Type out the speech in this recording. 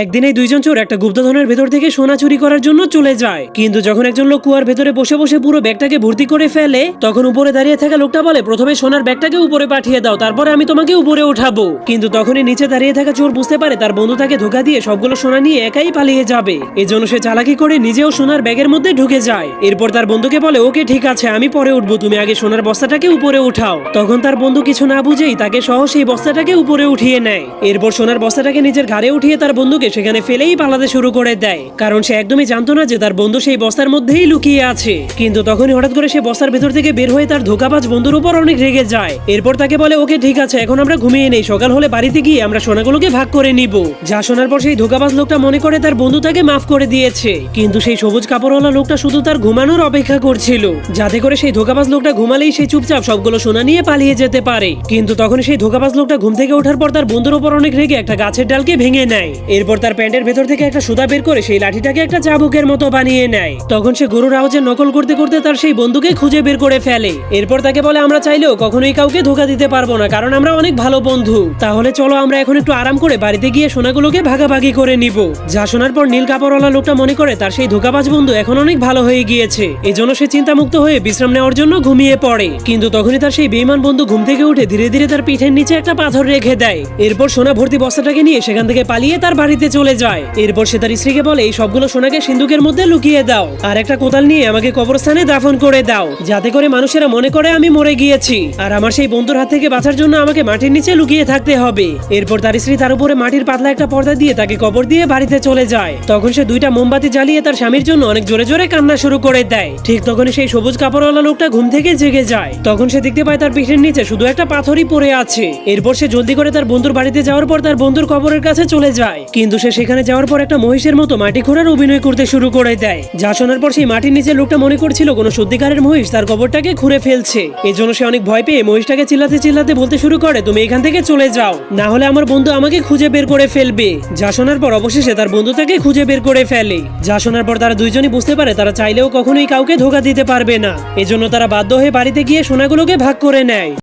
একদিন এই দুইজন চোর একটা গুপ্তধনের ভেতর থেকে সোনা চুরি করার জন্য চলে যায়, কিন্তু যখন একজন লোক কুয়ার ভেতরে বসে বসে পুরো ব্যাগটাকে ভর্তি করে ফেলে, তখন উপরে দাঁড়িয়ে থাকা লোকটা বলে, প্রথমে সোনার ব্যাগটাকে উপরে পাঠিয়ে দাও, তারপরে আমি তোমাকে উপরে উঠাবো। কিন্তু তখনই নিচে দাঁড়িয়ে থাকা চোর বুঝতে পারে তার বন্ধু তাকে ধোকা দিয়ে সবগুলো সোনা নিয়ে একাই পালিয়ে যাবে। এজন্য সে চালাকি করে নিজেও সোনার ব্যাগের মধ্যে ঢুকে যায়। এরপর তার বন্ধুকে বলে, ওকে ঠিক আছে, আমি পরে উঠবো, তুমি আগে সোনার বস্তাটাকে উপরে উঠাও। তখন তার বন্ধু কিছু না বুঝেই তাকে সহ সেই বস্তাটাকে উপরে উঠিয়ে নেয়। এরপর সোনার বস্তাটাকে নিজের ঘাড়ে উঠিয়ে তার বন্ধুকে সেখানে ফেলেই পালাতে শুরু করে দেয়, কারণ সে একদমই জানতো না যে তার বন্ধু সেই বস্তার মধ্যেই লুকিয়ে আছে। কিন্তু তখনই হঠাৎ করে সে বস্তার ভেতর থেকে বের হয়ে তার ধোকাবাজ বন্ধুর উপর অনেক রেগে যায়। এরপর তাকে বলে, ওকে ঠিক আছে, এখন আমরা ঘুমিয়ে নেই, সকাল হলে বাড়িতে গিয়ে আমরা সোনাগুলোকে ভাগ করে নিব। যা শোনার পর সেই ধোকাবাজ লোকটা মনে করে তার বন্ধু তাকে মাফ করে দিয়েছে, কিন্তু সেই সবুজ কাপড়ওয়ালা লোকটা শুধু তার ঘুমানোর অপেক্ষা করছিল, যাতে করে সেই ধোকাবাজ লোকটা ঘুমালেই সে চুপচাপ সবগুলো সোনা নিয়ে পালিয়ে যেতে পারে। কিন্তু তখন সেই ধোকাবাজ লোকটা ঘুম থেকে ওঠার পর তার বন্ধুর উপর অনেক রেগে একটা গাছের ডালকে ভেঙে নেয়। এরপর তার প্যান্টের ভেতর থেকে একটা সুতা বের করে সেই লাঠিটাকে একটা চাবুকের মতো বানিয়ে নেয়। তখন সে গরুর আওয়াজের নকল করতে করতে তার সেই বন্ধুকে খুঁজে বের করে ফেলে। এরপর তাকে বলে, আমরা চাইলেও কখনোই কাউকে ধোকা দিতে পারবো না, কারণ আমরা অনেক ভালো বন্ধু। তাহলে চলো আমরা এখন একটু আরাম করে বাড়িতে গিয়ে সোনাগুলোকে ভাগাভাগি করে নিব। যা শোনার পর নীল কাপড়ওয়ালা লোকটা মনে করে তার সেই ধোকাবাজ বন্ধু এখন অনেক ভালো হয়ে গিয়েছে, এজন্য সে চিন্তামুক্ত হয়ে বিশ্রাম নেওয়ার জন্য ঘুমিয়ে পড়ে। কিন্তু তখনই তার সেই বেঈমান বন্ধু ঘুম থেকে উঠে ধীরে ধীরে তার পিঠের নিচে একটা পাথর রেখে দেয়। এরপর সোনা ভর্তি বস্তাটাকে নিয়ে সেখান থেকে পালিয়ে তার বাড়িতে চলে যায়। এরপর সে তার স্ত্রীকে বলে, এই সবগুলো সোনাকে সিন্ধুকের মধ্যে লুকিয়ে দাও, আর একটা কোদাল নিয়ে আমাকে কবরস্থানে দাফন করে দাও, যাতে করে মানুষেরা মনে করে আমি মরে গিয়েছি, আর আমার সেই বন্ধুর হাত থেকে বাঁচার জন্য আমাকে মাটির নিচে লুকিয়ে থাকতে হবে। এরপর তার স্ত্রী তার উপরে মাটির পাতলা একটা পর্দা দিয়ে তাকে কবর দিয়ে বাড়িতে চলে যায়। তখন সে দুইটা মোমবাতি জ্বালিয়ে তার স্বামীর জন্য অনেক জোরে জোরে কান্না শুরু করে দেয়। ঠিক তখনই সেই সবুজ কাপড়ওয়ালা লোকটা ঘুম থেকে জেগে যায়। তখন সে দেখতে পায় তার পিঠের নিচে শুধু একটা পাথরই পড়ে আছে। এরপর সে জলদি করে তার বন্ধুর বাড়িতে যাওয়ার পর তার বন্ধুর কবরের কাছে চলে যায়, কিন্তু সে সেখানে যাওয়ার পর একটা মহিষের মতো মাটি খোঁড়ার অভিনয় করতে শুরু করে দেয়। যা শোনার পর সেই মাটির নিচে লোকটা মনে করছিল কোনো সত্যিকারের মহিষ তার কবরটাকে খুঁড়ে ফেলছে। এই জন্য সে অনেক ভয় পেয়ে মহিষটাকে চিল্লাতে চিল্লাতে বলতে শুরু করে, তুমি এখান থেকে চলে যাও, না হলে আমার বন্ধু আমাকে খুঁজে বের করে ফেলবে। যা শোনার পর অবশেষে তার বন্ধু তাকে খুঁজে বের করে ফেলে। যা শোনার পর তারা দুইজনই বুঝতে পারে তারা চাইলেও কখনোই কাউকে ধোকা দিতে পারবে না, এজন্য তারা বাধ্য হয়ে বাড়িতে গিয়ে সোনাগুলোকে ভাগ করে নেয়।